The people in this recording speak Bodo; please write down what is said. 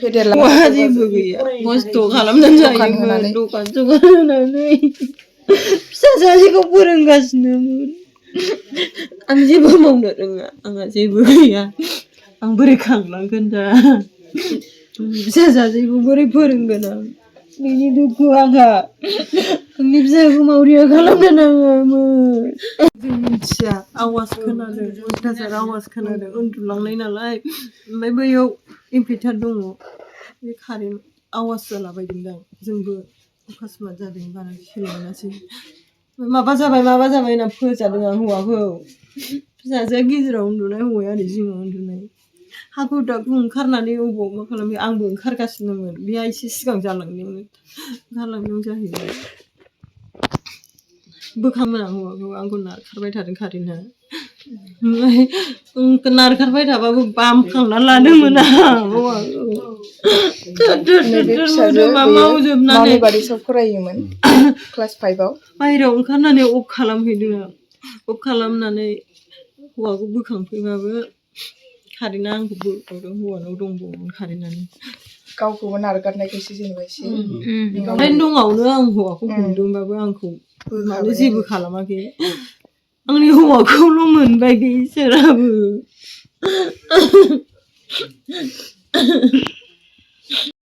फेदेरला हौवा जेबो गैया खस्थ' खालामनानै जायोमोन दखान सखान होनानै फिसा सासेखौ फोरोंगासिनोमोन आं जेबो मावनो रोङा आंहा जेबो गैया आं बोरै खांलांगोन दा फिसा सासेखौ बोरै फोरोंगोन आं बेनि दुखु आंहा आंनि फिसाखौ मावरिया खालामनो नाङामोन जों मिथिया आवाज खोनादों अयथासार आवाज खोनादों उन्दुलांनाय नालाय ओमफ्राय बैयाव इनभार्टार दङ बे कारेन्ट आवाज जालाबायदोंदां जोंबो अकस्मात जादों बारा खेल मोनासै माबा जाबाय होनना फोजादों आं हौवाखौ फिसाजोआ गेजेराव उन्दुनाय हौवाया ओरै जिङाव उन्दुनाय हाखु दाखु ओंखारनानै अबाव मा खालामो आंबो ओंखारगासिनोमोन बेहा एसे सिगां जालांनायाव जाहैबाय बोखांमोन आं हौवाखौ आंखौ नारखारबाय थादों कारेन्टआ ओमफ्राय नारखारबाय थाबाबो बामखांना लादोंमोन आं हौवाखौ मोदोमा मावजोबनानै बारिसाव फरायोमोन क्लास 5 आव बाहेरायाव ओंखारनानै अफ खालामहैदों आं अफ खालामनानै हौवाखौ बोखांफैबाबो कारेन्टआ आंखौ बोखांदों हौवानाव दंबावोमोन कारेन्टआनो गावखौबो नारगारनायखायसो जेनेबा एसे कारेन्ट दङावनो आं हौवाखौ हमदोंबाबो आंखौ मानो जेबो खालामाखै आंनि हौवाखौल' मोनबाय बे इसोराबो